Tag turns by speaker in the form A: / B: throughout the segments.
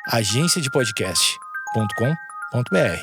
A: agenciadepodcast.com.br.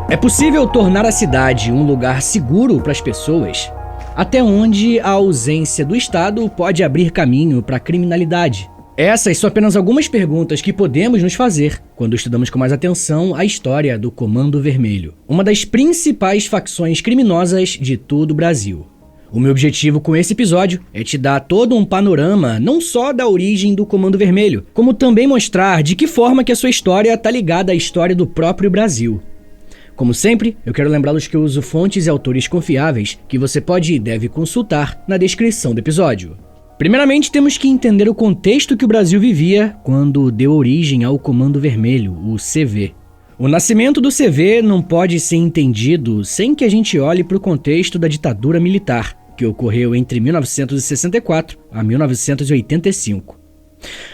B: É possível tornar a cidade um lugar seguro para as pessoas, até onde a ausência do Estado pode abrir caminho para a criminalidade. Essas são apenas algumas perguntas que podemos nos fazer quando estudamos com mais atenção a história do Comando Vermelho, uma das principais facções criminosas de todo o Brasil. O meu objetivo com esse episódio é te dar todo um panorama não só da origem do Comando Vermelho, como também mostrar de que forma que a sua história está ligada à história do próprio Brasil. Como sempre, eu quero lembrá-los que eu uso fontes e autores confiáveis que você pode e deve consultar na descrição do episódio. Primeiramente, temos que entender o contexto que o Brasil vivia quando deu origem ao Comando Vermelho, o CV. O nascimento do CV não pode ser entendido sem que a gente olhe para o contexto da ditadura militar, que ocorreu entre 1964 a 1985.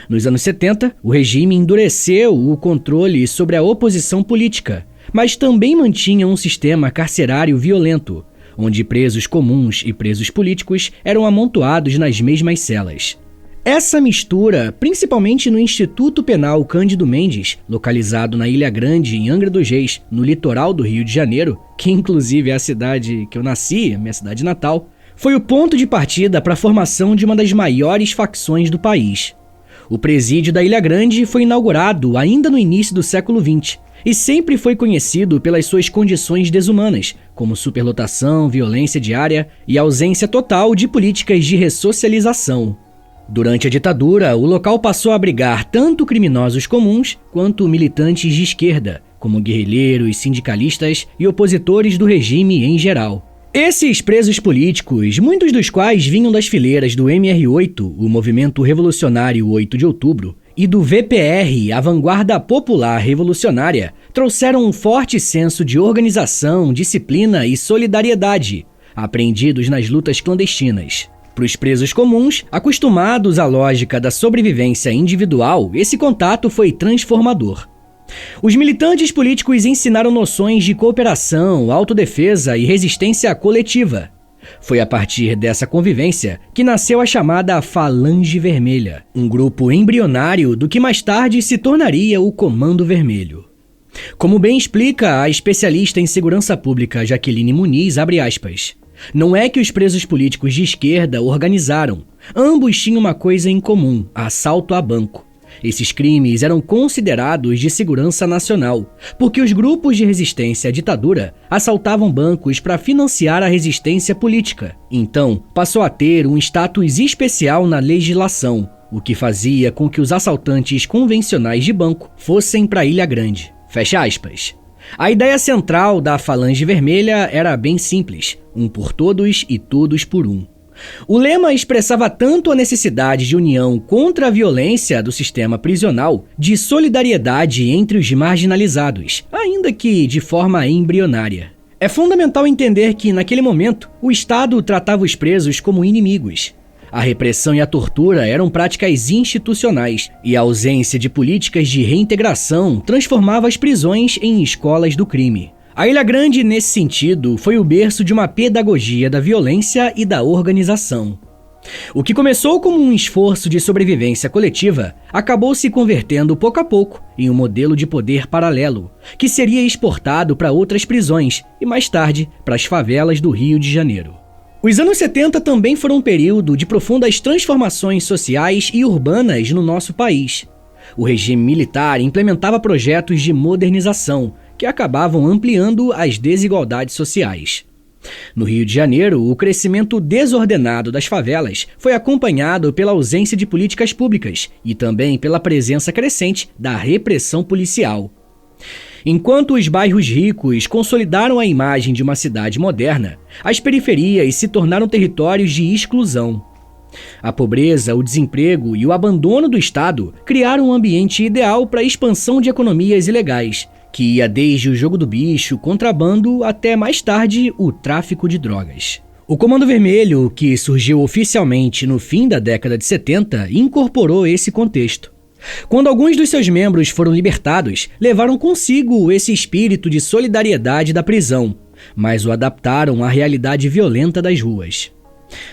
B: Nos anos 70, o regime endureceu o controle sobre a oposição política, mas também mantinha um sistema carcerário violento, onde presos comuns e presos políticos eram amontoados nas mesmas celas. Essa mistura, principalmente no Instituto Penal Cândido Mendes, localizado na Ilha Grande, em Angra dos Reis, no litoral do Rio de Janeiro, que inclusive é a cidade que eu nasci, minha cidade natal, foi o ponto de partida para a formação de uma das maiores facções do país. O presídio da Ilha Grande foi inaugurado ainda no início do século XX, e sempre foi conhecido pelas suas condições desumanas, como superlotação, violência diária e ausência total de políticas de ressocialização. Durante a ditadura, o local passou a abrigar tanto criminosos comuns quanto militantes de esquerda, como guerrilheiros, sindicalistas e opositores do regime em geral. Esses presos políticos, muitos dos quais vinham das fileiras do MR8, o Movimento Revolucionário 8 de Outubro, e do VPR, a Vanguarda Popular Revolucionária, trouxeram um forte senso de organização, disciplina e solidariedade, apreendidos nas lutas clandestinas. Para os presos comuns, acostumados à lógica da sobrevivência individual, esse contato foi transformador. Os militantes políticos ensinaram noções de cooperação, autodefesa e resistência coletiva. Foi a partir dessa convivência que nasceu a chamada Falange Vermelha, um grupo embrionário do que mais tarde se tornaria o Comando Vermelho. Como bem explica a especialista em segurança pública Jaqueline Muniz, abre aspas, não é que os presos políticos de esquerda organizaram, ambos tinham uma coisa em comum, assalto a banco. Esses crimes eram considerados de segurança nacional, porque os grupos de resistência à ditadura assaltavam bancos para financiar a resistência política. Então, passou a ter um status especial na legislação, o que fazia com que os assaltantes convencionais de banco fossem para Ilha Grande. Fecha aspas. A ideia central da Falange Vermelha era bem simples, um por todos e todos por um. O lema expressava tanto a necessidade de união contra a violência do sistema prisional, de solidariedade entre os marginalizados, ainda que de forma embrionária. É fundamental entender que, naquele momento, o Estado tratava os presos como inimigos. A repressão e a tortura eram práticas institucionais, e a ausência de políticas de reintegração transformava as prisões em escolas do crime. A Ilha Grande, nesse sentido, foi o berço de uma pedagogia da violência e da organização. O que começou como um esforço de sobrevivência coletiva, acabou se convertendo pouco a pouco em um modelo de poder paralelo, que seria exportado para outras prisões e mais tarde para as favelas do Rio de Janeiro. Os anos 70 também foram um período de profundas transformações sociais e urbanas no nosso país. O regime militar implementava projetos de modernização, que acabavam ampliando as desigualdades sociais. No Rio de Janeiro, o crescimento desordenado das favelas foi acompanhado pela ausência de políticas públicas e também pela presença crescente da repressão policial. Enquanto os bairros ricos consolidaram a imagem de uma cidade moderna, as periferias se tornaram territórios de exclusão. A pobreza, o desemprego e o abandono do Estado criaram um ambiente ideal para a expansão de economias ilegais, que ia desde o jogo do bicho, contrabando, até mais tarde o tráfico de drogas. O Comando Vermelho, que surgiu oficialmente no fim da década de 70, incorporou esse contexto. Quando alguns dos seus membros foram libertados, levaram consigo esse espírito de solidariedade da prisão, mas o adaptaram à realidade violenta das ruas.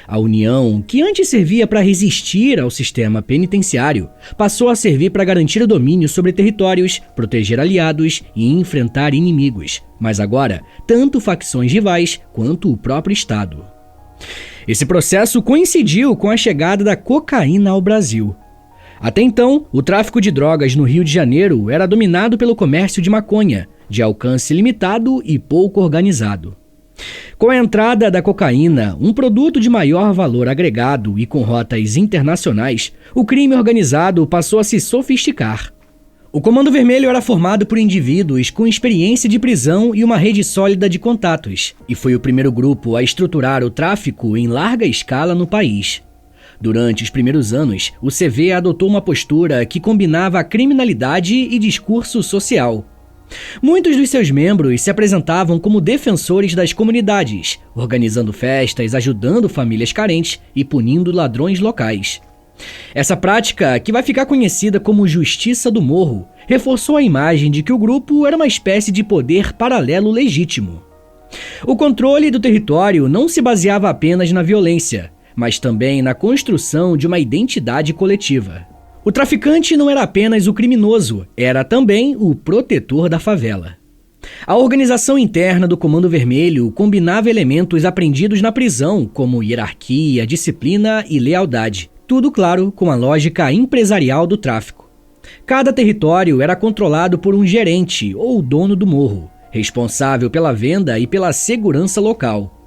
B: A União, que antes servia para resistir ao sistema penitenciário, passou a servir para garantir o domínio sobre territórios, proteger aliados e enfrentar inimigos, mas agora, tanto facções rivais quanto o próprio Estado. Esse processo coincidiu com a chegada da cocaína ao Brasil. Até então, o tráfico de drogas no Rio de Janeiro era dominado pelo comércio de maconha, de alcance limitado e pouco organizado. Com a entrada da cocaína, um produto de maior valor agregado e com rotas internacionais, o crime organizado passou a se sofisticar. O Comando Vermelho era formado por indivíduos com experiência de prisão e uma rede sólida de contatos, e foi o primeiro grupo a estruturar o tráfico em larga escala no país. Durante os primeiros anos, o CV adotou uma postura que combinava a criminalidade e discurso social. Muitos dos seus membros se apresentavam como defensores das comunidades, organizando festas, ajudando famílias carentes e punindo ladrões locais. Essa prática, que vai ficar conhecida como Justiça do Morro, reforçou a imagem de que o grupo era uma espécie de poder paralelo legítimo. O controle do território não se baseava apenas na violência, mas também na construção de uma identidade coletiva. O traficante não era apenas o criminoso, era também o protetor da favela. A organização interna do Comando Vermelho combinava elementos aprendidos na prisão, como hierarquia, disciplina e lealdade. Tudo, claro, com a lógica empresarial do tráfico. Cada território era controlado por um gerente ou dono do morro, responsável pela venda e pela segurança local.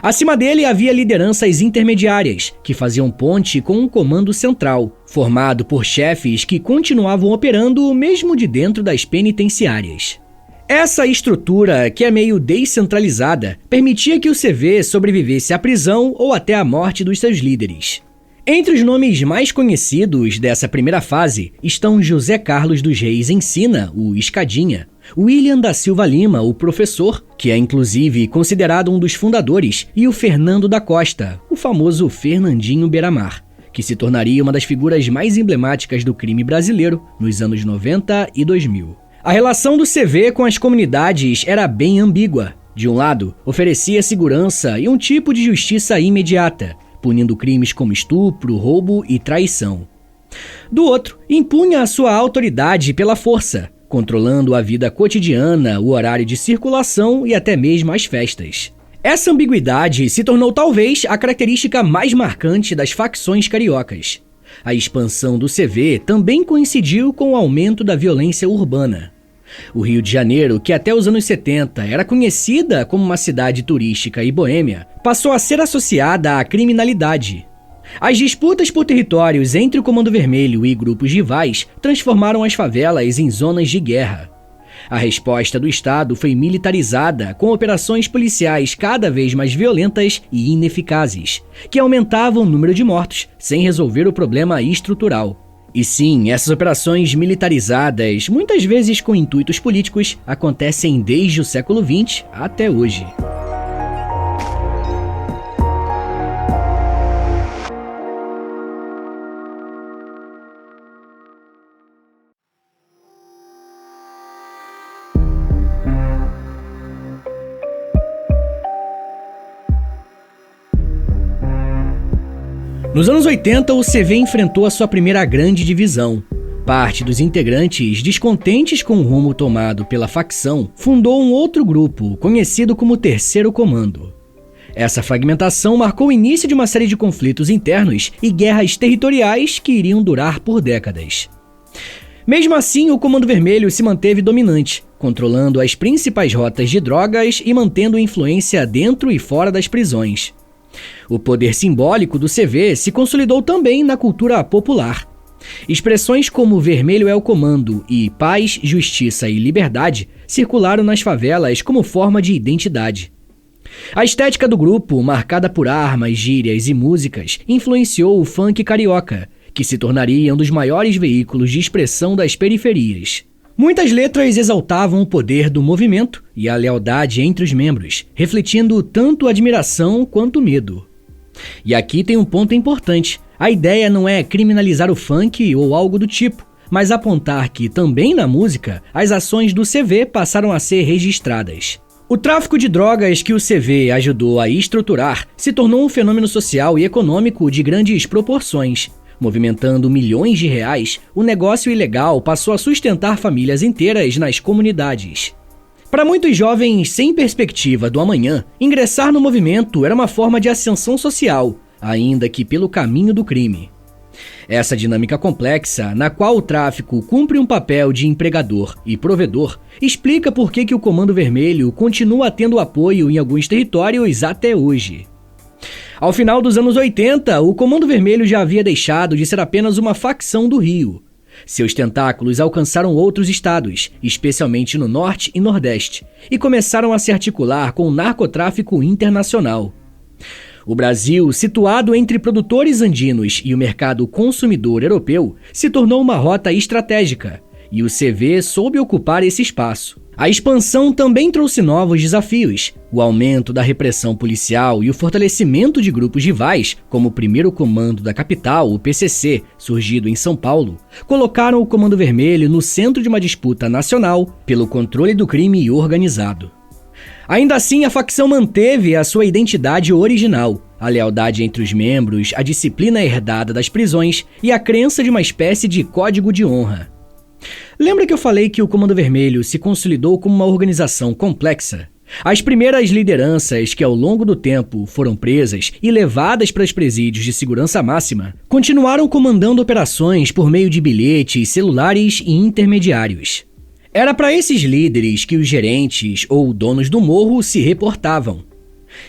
B: Acima dele havia lideranças intermediárias, que faziam ponte com um comando central, formado por chefes que continuavam operando mesmo de dentro das penitenciárias. Essa estrutura, que é meio descentralizada, permitia que o CV sobrevivesse à prisão ou até à morte dos seus líderes. Entre os nomes mais conhecidos dessa primeira fase estão José Carlos dos Reis Ensina, o Escadinha, William da Silva Lima, o Professor, que é inclusive considerado um dos fundadores, e o Fernando da Costa, o famoso Fernandinho Beiramar, que se tornaria uma das figuras mais emblemáticas do crime brasileiro nos anos 90 e 2000. A relação do CV com as comunidades era bem ambígua. De um lado, oferecia segurança e um tipo de justiça imediata, punindo crimes como estupro, roubo e traição. Do outro, impunha a sua autoridade pela força, controlando a vida cotidiana, o horário de circulação e até mesmo as festas. Essa ambiguidade se tornou talvez a característica mais marcante das facções cariocas. A expansão do CV também coincidiu com o aumento da violência urbana. O Rio de Janeiro, que até os anos 70 era conhecida como uma cidade turística e boêmia, passou a ser associada à criminalidade. As disputas por territórios entre o Comando Vermelho e grupos rivais transformaram as favelas em zonas de guerra. A resposta do Estado foi militarizada, com operações policiais cada vez mais violentas e ineficazes, que aumentavam o número de mortos sem resolver o problema estrutural. E sim, essas operações militarizadas, muitas vezes com intuitos políticos, acontecem desde o século XX até hoje. Nos anos 80, o CV enfrentou a sua primeira grande divisão. Parte dos integrantes, descontentes com o rumo tomado pela facção, fundou um outro grupo, conhecido como Terceiro Comando. Essa fragmentação marcou o início de uma série de conflitos internos e guerras territoriais que iriam durar por décadas. Mesmo assim, o Comando Vermelho se manteve dominante, controlando as principais rotas de drogas e mantendo influência dentro e fora das prisões. O poder simbólico do CV se consolidou também na cultura popular. Expressões como Vermelho é o Comando e Paz, Justiça e Liberdade circularam nas favelas como forma de identidade. A estética do grupo, marcada por armas, gírias e músicas, influenciou o funk carioca, que se tornaria um dos maiores veículos de expressão das periferias. Muitas letras exaltavam o poder do movimento e a lealdade entre os membros, refletindo tanto admiração quanto medo. E aqui tem um ponto importante. A ideia não é criminalizar o funk ou algo do tipo, mas apontar que, também na música, as ações do CV passaram a ser registradas. O tráfico de drogas que o CV ajudou a estruturar se tornou um fenômeno social e econômico de grandes proporções. Movimentando milhões de reais, o negócio ilegal passou a sustentar famílias inteiras nas comunidades. Para muitos jovens sem perspectiva do amanhã, ingressar no movimento era uma forma de ascensão social, ainda que pelo caminho do crime. Essa dinâmica complexa, na qual o tráfico cumpre um papel de empregador e provedor, explica por que o Comando Vermelho continua tendo apoio em alguns territórios até hoje. Ao final dos anos 80, o Comando Vermelho já havia deixado de ser apenas uma facção do Rio. Seus tentáculos alcançaram outros estados, especialmente no Norte e Nordeste, e começaram a se articular com o narcotráfico internacional. O Brasil, situado entre produtores andinos e o mercado consumidor europeu, se tornou uma rota estratégica, e o CV soube ocupar esse espaço. A expansão também trouxe novos desafios. O aumento da repressão policial e o fortalecimento de grupos rivais, como o Primeiro Comando da Capital, o PCC, surgido em São Paulo, colocaram o Comando Vermelho no centro de uma disputa nacional pelo controle do crime organizado. Ainda assim, a facção manteve a sua identidade original, a lealdade entre os membros, a disciplina herdada das prisões e a crença de uma espécie de código de honra. Lembra que eu falei que o Comando Vermelho se consolidou como uma organização complexa? As primeiras lideranças que ao longo do tempo foram presas e levadas para os presídios de segurança máxima continuaram comandando operações por meio de bilhetes, celulares e intermediários. Era para esses líderes que os gerentes ou donos do morro se reportavam.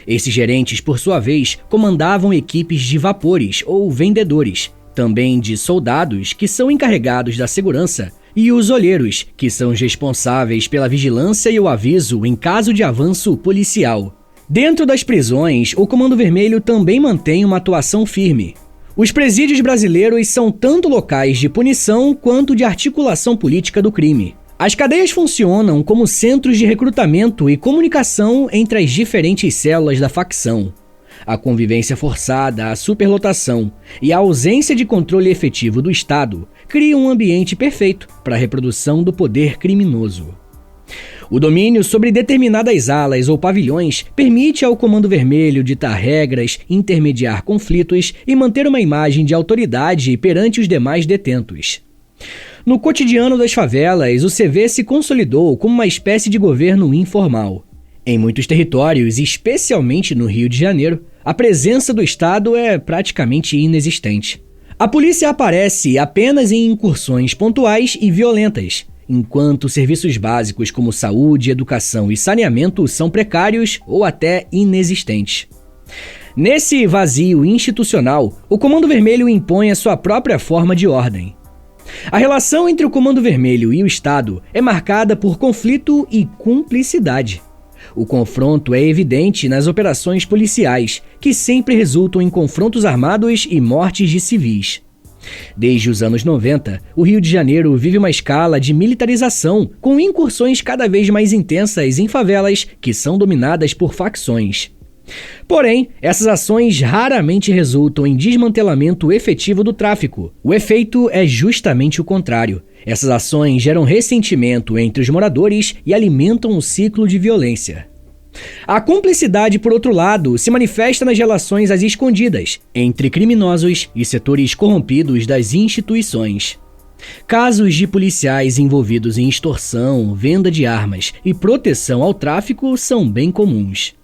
B: Esses gerentes, por sua vez, comandavam equipes de vapores ou vendedores, também de soldados que são encarregados da segurança, e os olheiros, que são os responsáveis pela vigilância e o aviso em caso de avanço policial. Dentro das prisões, o Comando Vermelho também mantém uma atuação firme. Os presídios brasileiros são tanto locais de punição quanto de articulação política do crime. As cadeias funcionam como centros de recrutamento e comunicação entre as diferentes células da facção. A convivência forçada, a superlotação e a ausência de controle efetivo do Estado criam um ambiente perfeito para a reprodução do poder criminoso. O domínio sobre determinadas alas ou pavilhões permite ao Comando Vermelho ditar regras, intermediar conflitos e manter uma imagem de autoridade perante os demais detentos. No cotidiano das favelas, o CV se consolidou como uma espécie de governo informal. Em muitos territórios, especialmente no Rio de Janeiro, a presença do Estado é praticamente inexistente. A polícia aparece apenas em incursões pontuais e violentas, enquanto serviços básicos como saúde, educação e saneamento são precários ou até inexistentes. Nesse vazio institucional, o Comando Vermelho impõe a sua própria forma de ordem. A relação entre o Comando Vermelho e o Estado é marcada por conflito e cumplicidade. O confronto é evidente nas operações policiais, que sempre resultam em confrontos armados e mortes de civis. Desde os anos 90, o Rio de Janeiro vive uma escala de militarização, com incursões cada vez mais intensas em favelas que são dominadas por facções. Porém, essas ações raramente resultam em desmantelamento efetivo do tráfico. O efeito é justamente o contrário. Essas ações geram ressentimento entre os moradores e alimentam um ciclo de violência. A cumplicidade, por outro lado, se manifesta nas relações às escondidas entre criminosos e setores corrompidos das instituições. Casos de policiais envolvidos em extorsão, venda de armas e proteção ao tráfico são bem comuns.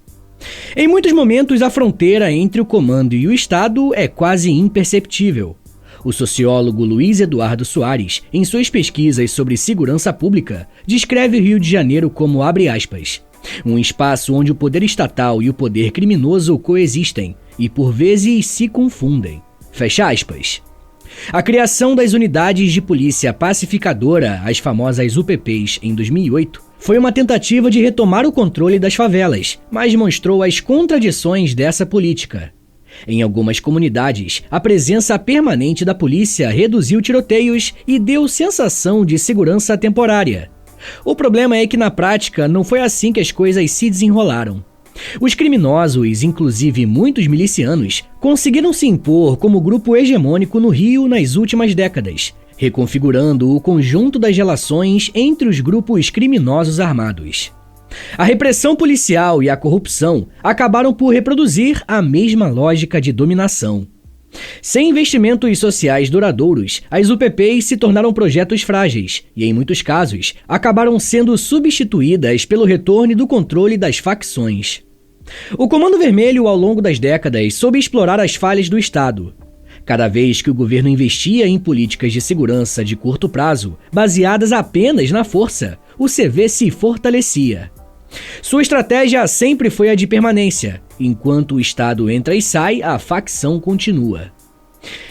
B: Em muitos momentos, a fronteira entre o comando e o Estado é quase imperceptível. O sociólogo Luiz Eduardo Soares, em suas pesquisas sobre segurança pública, descreve o Rio de Janeiro como, abre aspas, um espaço onde o poder estatal e o poder criminoso coexistem e, por vezes, se confundem. Fecha aspas. A criação das unidades de polícia pacificadora, as famosas UPPs, em 2008, foi uma tentativa de retomar o controle das favelas, mas mostrou as contradições dessa política. Em algumas comunidades, a presença permanente da polícia reduziu tiroteios e deu sensação de segurança temporária. O problema é que, na prática, não foi assim que as coisas se desenrolaram. Os criminosos, inclusive muitos milicianos, conseguiram se impor como grupo hegemônico no Rio nas últimas décadas, reconfigurando o conjunto das relações entre os grupos criminosos armados. A repressão policial e a corrupção acabaram por reproduzir a mesma lógica de dominação. Sem investimentos sociais duradouros, as UPPs se tornaram projetos frágeis e, em muitos casos, acabaram sendo substituídas pelo retorno do controle das facções. O Comando Vermelho, ao longo das décadas, soube explorar as falhas do Estado. Cada vez que o governo investia em políticas de segurança de curto prazo, baseadas apenas na força, o CV se fortalecia. Sua estratégia sempre foi a de permanência. Enquanto o Estado entra e sai, a facção continua.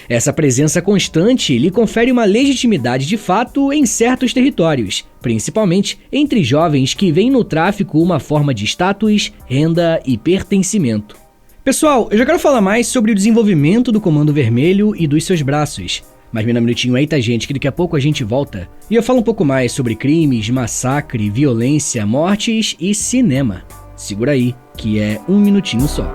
B: Essa presença constante lhe confere uma legitimidade de fato em certos territórios, principalmente entre jovens que veem no tráfico uma forma de status, renda e pertencimento. Pessoal, eu já quero falar mais sobre o desenvolvimento do Comando Vermelho e dos seus braços. Mas me dá um minutinho aí, tá, gente, que daqui a pouco a gente volta. E eu falo um pouco mais sobre crimes, massacre, violência, mortes e cinema. Segura aí, que é um minutinho só.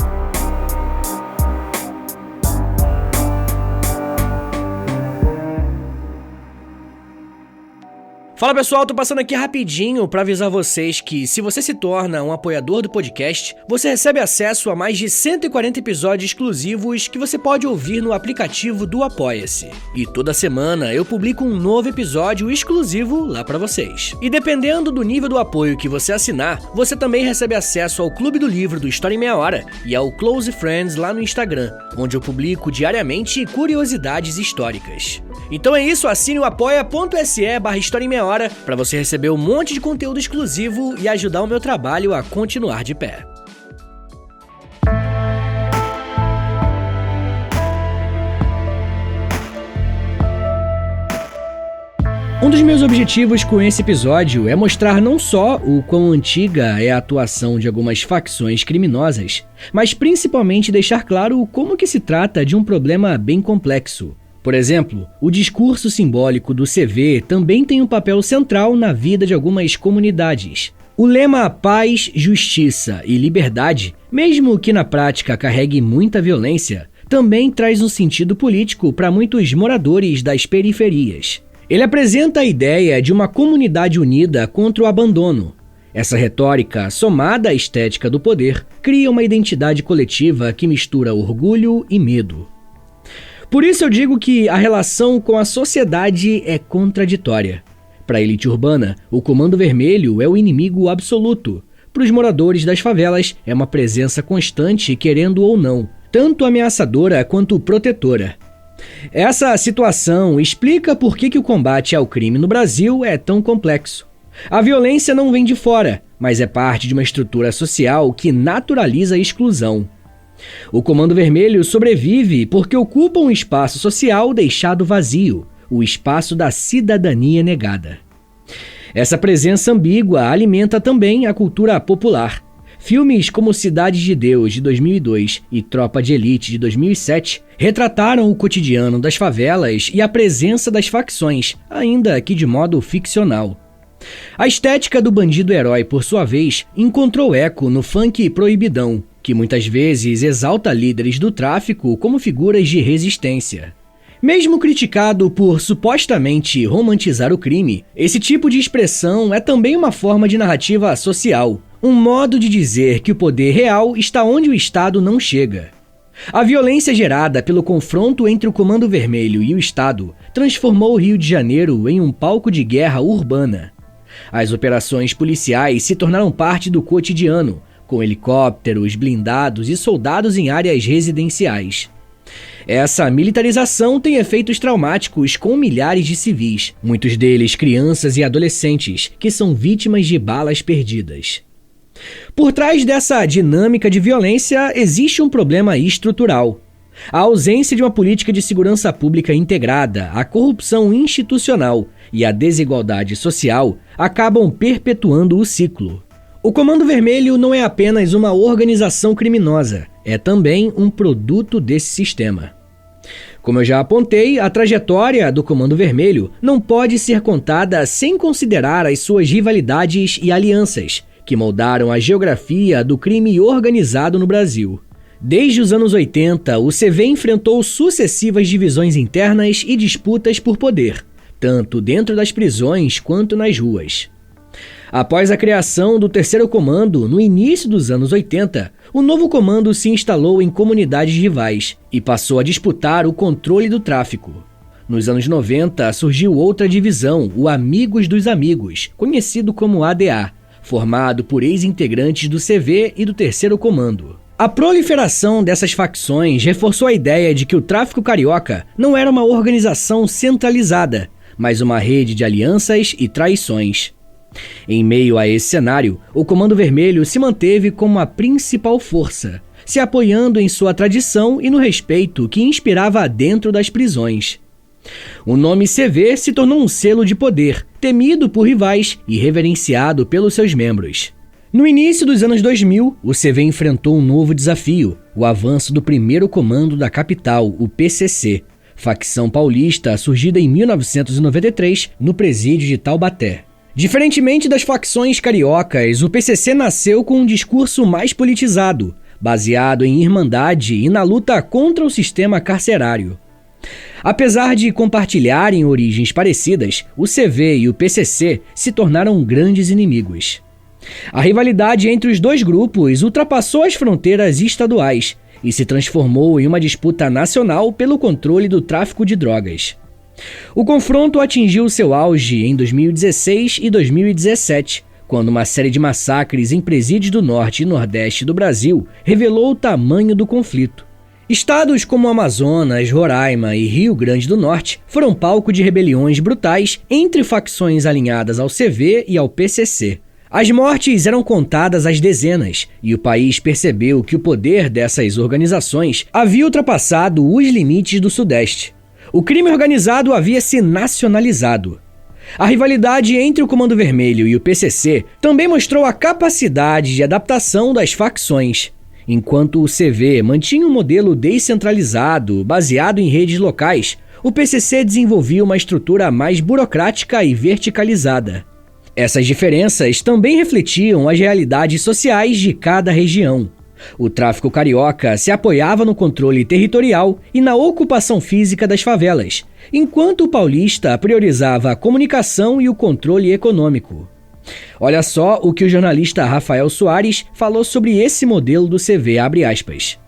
B: Fala pessoal, tô passando aqui rapidinho para avisar vocês que se você se torna um apoiador do podcast, você recebe acesso a mais de 140 episódios exclusivos que você pode ouvir no aplicativo do Apoia-se. E toda semana eu publico um novo episódio exclusivo lá para vocês. E dependendo do nível do apoio que você assinar, você também recebe acesso ao Clube do Livro do História em Meia Hora e ao Close Friends lá no Instagram, onde eu publico diariamente curiosidades históricas. Então é isso, assine o apoia.se/História em Meia Hora para você receber um monte de conteúdo exclusivo e ajudar o meu trabalho a continuar de pé. Um dos meus objetivos com esse episódio é mostrar não só o quão antiga é a atuação de algumas facções criminosas, mas principalmente deixar claro como que se trata de um problema bem complexo. Por exemplo, o discurso simbólico do CV também tem um papel central na vida de algumas comunidades. O lema paz, justiça e liberdade, mesmo que na prática carregue muita violência, também traz um sentido político para muitos moradores das periferias. Ele apresenta a ideia de uma comunidade unida contra o abandono. Essa retórica, somada à estética do poder, cria uma identidade coletiva que mistura orgulho e medo. Por isso eu digo que a relação com a sociedade é contraditória. Para a elite urbana, o Comando Vermelho é o inimigo absoluto. Para os moradores das favelas, é uma presença constante, querendo ou não, tanto ameaçadora quanto protetora. Essa situação explica por que o combate ao crime no Brasil é tão complexo. A violência não vem de fora, mas é parte de uma estrutura social que naturaliza a exclusão. O Comando Vermelho sobrevive porque ocupa um espaço social deixado vazio, o espaço da cidadania negada. Essa presença ambígua alimenta também a cultura popular. Filmes como Cidade de Deus, de 2002, e Tropa de Elite, de 2007, retrataram o cotidiano das favelas e a presença das facções, ainda que de modo ficcional. A estética do bandido-herói, por sua vez, encontrou eco no funk proibidão, que muitas vezes exalta líderes do tráfico como figuras de resistência. Mesmo criticado por supostamente romantizar o crime, esse tipo de expressão é também uma forma de narrativa social, um modo de dizer que o poder real está onde o Estado não chega. A violência gerada pelo confronto entre o Comando Vermelho e o Estado transformou o Rio de Janeiro em um palco de guerra urbana. As operações policiais se tornaram parte do cotidiano, com helicópteros, blindados e soldados em áreas residenciais. Essa militarização tem efeitos traumáticos com milhares de civis, muitos deles crianças e adolescentes, que são vítimas de balas perdidas. Por trás dessa dinâmica de violência existe um problema estrutural. A ausência de uma política de segurança pública integrada, a corrupção institucional e a desigualdade social acabam perpetuando o ciclo. O Comando Vermelho não é apenas uma organização criminosa, é também um produto desse sistema. Como eu já apontei, a trajetória do Comando Vermelho não pode ser contada sem considerar as suas rivalidades e alianças, que moldaram a geografia do crime organizado no Brasil. Desde os anos 80, o CV enfrentou sucessivas divisões internas e disputas por poder, tanto dentro das prisões quanto nas ruas. Após a criação do Terceiro Comando, no início dos anos 80, o novo comando se instalou em comunidades rivais e passou a disputar o controle do tráfico. Nos anos 90, surgiu outra divisão, o Amigos dos Amigos, conhecido como ADA, formado por ex-integrantes do CV e do Terceiro Comando. A proliferação dessas facções reforçou a ideia de que o tráfico carioca não era uma organização centralizada, mas uma rede de alianças e traições. Em meio a esse cenário, o Comando Vermelho se manteve como a principal força, se apoiando em sua tradição e no respeito que inspirava dentro das prisões. O nome CV se tornou um selo de poder, temido por rivais e reverenciado pelos seus membros. No início dos anos 2000, o CV enfrentou um novo desafio, o avanço do primeiro comando da capital, o PCC, facção paulista surgida em 1993 no presídio de Taubaté. Diferentemente das facções cariocas, o PCC nasceu com um discurso mais politizado, baseado em irmandade e na luta contra o sistema carcerário. Apesar de compartilharem origens parecidas, o CV e o PCC se tornaram grandes inimigos. A rivalidade entre os dois grupos ultrapassou as fronteiras estaduais e se transformou em uma disputa nacional pelo controle do tráfico de drogas. O confronto atingiu seu auge em 2016 e 2017, quando uma série de massacres em presídios do norte e nordeste do Brasil revelou o tamanho do conflito. Estados como Amazonas, Roraima e Rio Grande do Norte foram palco de rebeliões brutais entre facções alinhadas ao CV e ao PCC. As mortes eram contadas às dezenas, e o país percebeu que o poder dessas organizações havia ultrapassado os limites do Sudeste. O crime organizado havia se nacionalizado. A rivalidade entre o Comando Vermelho e o PCC também mostrou a capacidade de adaptação das facções. Enquanto o CV mantinha um modelo descentralizado, baseado em redes locais, o PCC desenvolvia uma estrutura mais burocrática e verticalizada. Essas diferenças também refletiam as realidades sociais de cada região. O tráfico carioca se apoiava no controle territorial e na ocupação física das favelas, enquanto o paulista priorizava a comunicação e o controle econômico. Olha só o que o jornalista Rafael Soares falou sobre esse modelo do CV, abre aspas.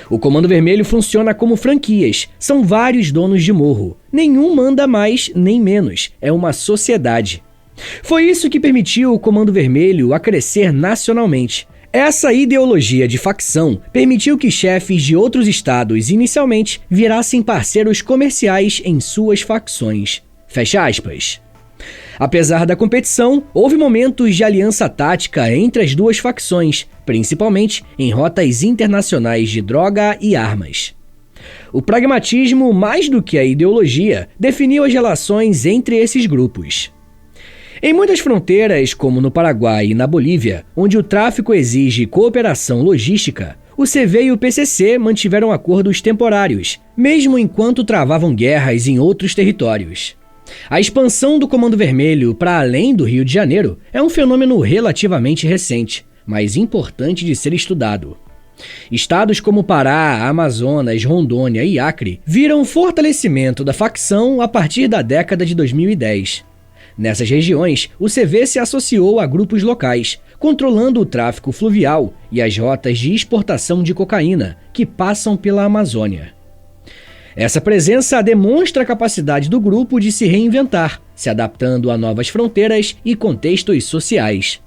B: O Comando Vermelho funciona como franquias, são vários donos de morro. Nenhum manda mais nem menos, é uma sociedade. Foi isso que permitiu o Comando Vermelho a crescer nacionalmente. Essa ideologia de facção permitiu que chefes de outros estados inicialmente virassem parceiros comerciais em suas facções. Fecha aspas. Apesar da competição, houve momentos de aliança tática entre as duas facções, principalmente em rotas internacionais de droga e armas. O pragmatismo, mais do que a ideologia, definiu as relações entre esses grupos. Em muitas fronteiras, como no Paraguai e na Bolívia, onde o tráfico exige cooperação logística, o CV e o PCC mantiveram acordos temporários, mesmo enquanto travavam guerras em outros territórios. A expansão do Comando Vermelho para além do Rio de Janeiro é um fenômeno relativamente recente, mas importante de ser estudado. Estados como Pará, Amazonas, Rondônia e Acre viram o fortalecimento da facção a partir da década de 2010. Nessas regiões, o CV se associou a grupos locais, controlando o tráfico fluvial e as rotas de exportação de cocaína que passam pela Amazônia. Essa presença demonstra a capacidade do grupo de se reinventar, se adaptando a novas fronteiras e contextos sociais.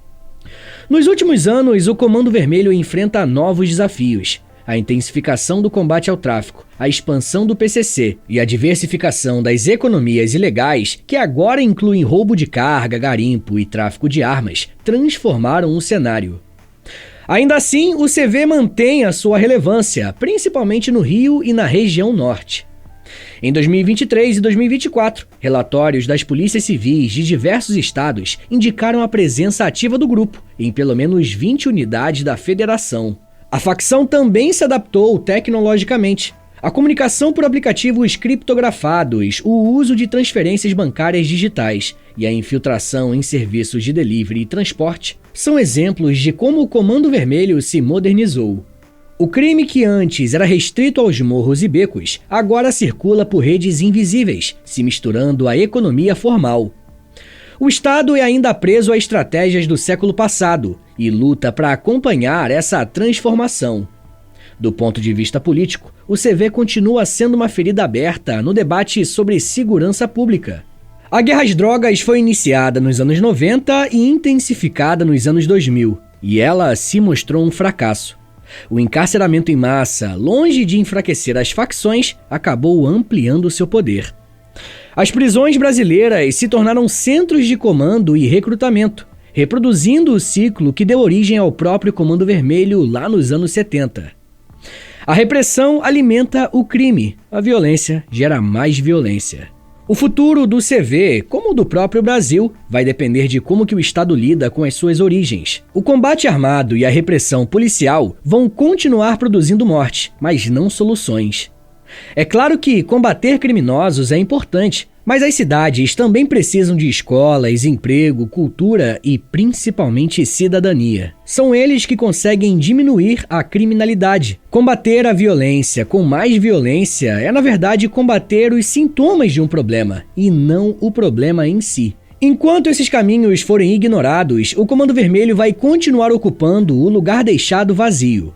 B: Nos últimos anos, o Comando Vermelho enfrenta novos desafios: a intensificação do combate ao tráfico, a expansão do PCC e a diversificação das economias ilegais, que agora incluem roubo de carga, garimpo e tráfico de armas, transformaram o cenário. Ainda assim, o CV mantém a sua relevância, principalmente no Rio e na região norte. Em 2023 e 2024, relatórios das polícias civis de diversos estados indicaram a presença ativa do grupo em pelo menos 20 unidades da federação. A facção também se adaptou tecnologicamente. A comunicação por aplicativos criptografados, o uso de transferências bancárias digitais e a infiltração em serviços de delivery e transporte são exemplos de como o Comando Vermelho se modernizou. O crime que antes era restrito aos morros e becos, agora circula por redes invisíveis, se misturando à economia formal. O Estado é ainda preso a estratégias do século passado e luta para acompanhar essa transformação. Do ponto de vista político, o CV continua sendo uma ferida aberta no debate sobre segurança pública. A guerra às drogas foi iniciada nos anos 90 e intensificada nos anos 2000, e ela se mostrou um fracasso. O encarceramento em massa, longe de enfraquecer as facções, acabou ampliando seu poder. As prisões brasileiras se tornaram centros de comando e recrutamento, reproduzindo o ciclo que deu origem ao próprio Comando Vermelho lá nos anos 70. A repressão alimenta o crime, a violência gera mais violência. O futuro do CV, como o do próprio Brasil, vai depender de como que o Estado lida com as suas origens. O combate armado e a repressão policial vão continuar produzindo morte, mas não soluções. É claro que combater criminosos é importante, mas as cidades também precisam de escolas, emprego, cultura e principalmente cidadania. São eles que conseguem diminuir a criminalidade. Combater a violência com mais violência é, na verdade, combater os sintomas de um problema, e não o problema em si. Enquanto esses caminhos forem ignorados, o Comando Vermelho vai continuar ocupando o lugar deixado vazio.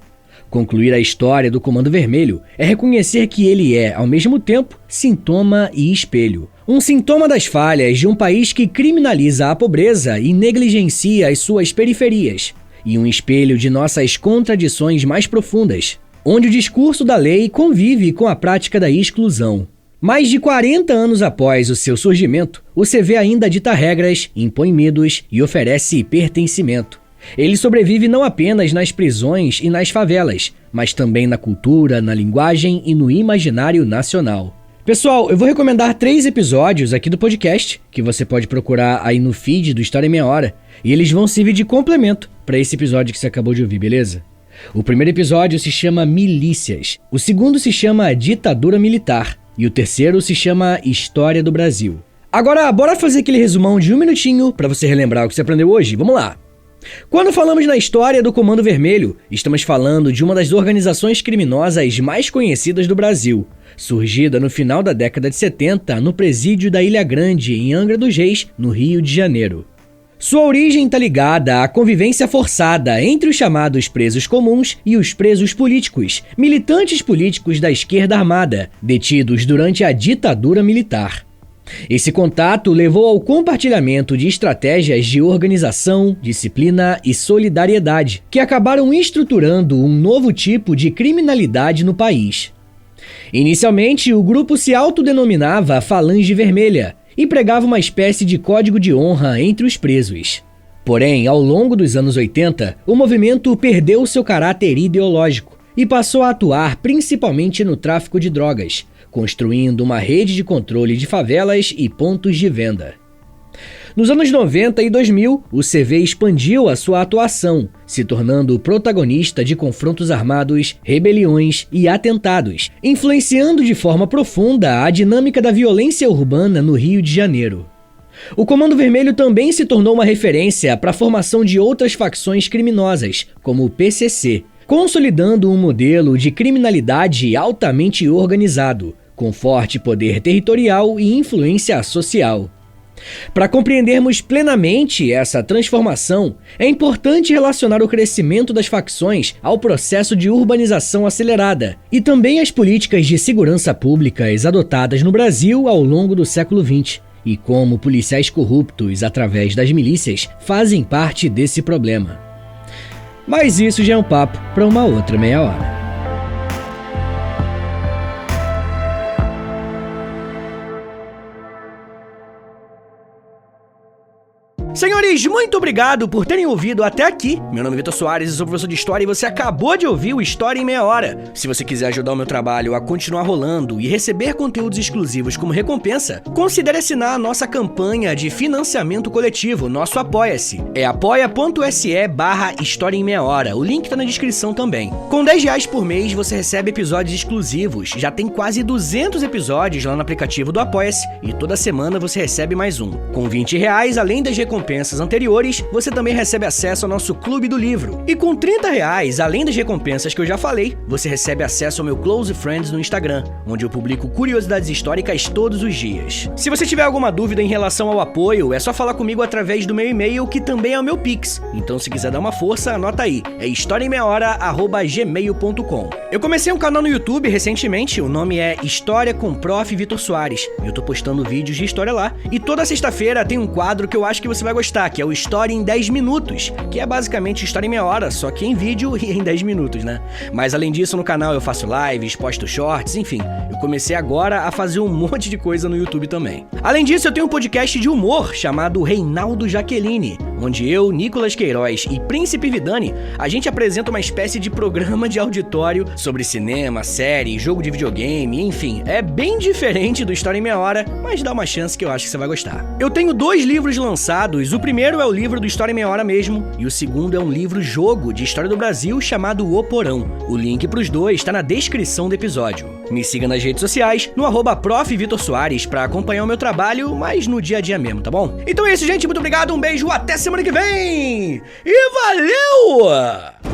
B: Concluir a história do Comando Vermelho é reconhecer que ele é, ao mesmo tempo, sintoma e espelho. Um sintoma das falhas de um país que criminaliza a pobreza e negligencia as suas periferias. E um espelho de nossas contradições mais profundas, onde o discurso da lei convive com a prática da exclusão. Mais de 40 anos após o seu surgimento, o CV ainda dita regras, impõe medos e oferece pertencimento. Ele sobrevive não apenas nas prisões e nas favelas, mas também na cultura, na linguagem e no imaginário nacional. Pessoal, eu vou recomendar 3 episódios aqui do podcast, que você pode procurar aí no feed do História em Meia Hora, e eles vão servir de complemento para esse episódio que você acabou de ouvir, beleza? O primeiro episódio se chama Milícias, o segundo se chama Ditadura Militar, e o terceiro se chama História do Brasil. Agora, bora fazer aquele resumão de 1 minutinho para você relembrar o que você aprendeu hoje? Vamos lá! Quando falamos na história do Comando Vermelho, estamos falando de uma das organizações criminosas mais conhecidas do Brasil, surgida no final da década de 70 no presídio da Ilha Grande, em Angra dos Reis, no Rio de Janeiro. Sua origem está ligada à convivência forçada entre os chamados presos comuns e os presos políticos, militantes políticos da esquerda armada, detidos durante a ditadura militar. Esse contato levou ao compartilhamento de estratégias de organização, disciplina e solidariedade, que acabaram estruturando um novo tipo de criminalidade no país. Inicialmente, o grupo se autodenominava Falange Vermelha e pregava uma espécie de código de honra entre os presos. Porém, ao longo dos anos 80, o movimento perdeu seu caráter ideológico e passou a atuar principalmente no tráfico de drogas, construindo uma rede de controle de favelas e pontos de venda. Nos anos 90 e 2000, o CV expandiu a sua atuação, se tornando protagonista de confrontos armados, rebeliões e atentados, influenciando de forma profunda a dinâmica da violência urbana no Rio de Janeiro. O Comando Vermelho também se tornou uma referência para a formação de outras facções criminosas, como o PCC, consolidando um modelo de criminalidade altamente organizado, com forte poder territorial e influência social. Para compreendermos plenamente essa transformação, é importante relacionar o crescimento das facções ao processo de urbanização acelerada e também as políticas de segurança públicas adotadas no Brasil ao longo do século XX, e como policiais corruptos, através das milícias, fazem parte desse problema. Mas isso já é um papo para uma outra meia hora. Senhores, muito obrigado por terem ouvido até aqui. Meu nome é Vitor Soares, eu sou professor de História e você acabou de ouvir o História em Meia Hora. Se você quiser ajudar o meu trabalho a continuar rolando e receber conteúdos exclusivos como recompensa, considere assinar a nossa campanha de financiamento coletivo, nosso Apoia-se. É apoia.se/História em Meia Hora, o link tá na descrição também. Com R$10 por mês você recebe episódios exclusivos, já tem quase 200 episódios lá no aplicativo do Apoia-se e toda semana você recebe mais um. Com R$20, além das recompensas recompensas anteriores, você também recebe acesso ao nosso Clube do Livro. E com R$30, além das recompensas que eu já falei, você recebe acesso ao meu Close Friends no Instagram, onde eu publico curiosidades históricas todos os dias. Se você tiver alguma dúvida em relação ao apoio, é só falar comigo através do meu e-mail, que também é o meu Pix. Então, se quiser dar uma força, anota aí. É historiaemmeiahora@gmail.com. Eu comecei um canal no YouTube recentemente, o nome é História com Prof. Vitor Soares. Eu tô postando vídeos de história lá, e toda sexta-feira tem um quadro que eu acho que você vai gostar, que é o História em 10 Minutos, que é basicamente História em meia hora, só que em vídeo e em 10 minutos, né? Mas além disso, no canal eu faço lives, posto shorts, enfim. Eu comecei agora a fazer um monte de coisa no YouTube também. Além disso, eu tenho um podcast de humor chamado Reinaldo Jaqueline, onde eu, Nicolas Queiroz e Príncipe Vidani, a gente apresenta uma espécie de programa de auditório sobre cinema, série, jogo de videogame, enfim. É bem diferente do História em Meia Hora, mas dá uma chance que eu acho que você vai gostar. Eu tenho 2 livros lançados, o primeiro é o livro do História em Meia Hora mesmo, e o segundo é um livro-jogo de história do Brasil chamado O Porão. O link pros dois está na descrição do episódio. Me siga nas redes sociais, no @Prof. Vitor Soares, pra acompanhar o meu trabalho, mas no dia a dia mesmo, tá bom? Então é isso, gente, muito obrigado, um beijo, até semana que vem! E valeu!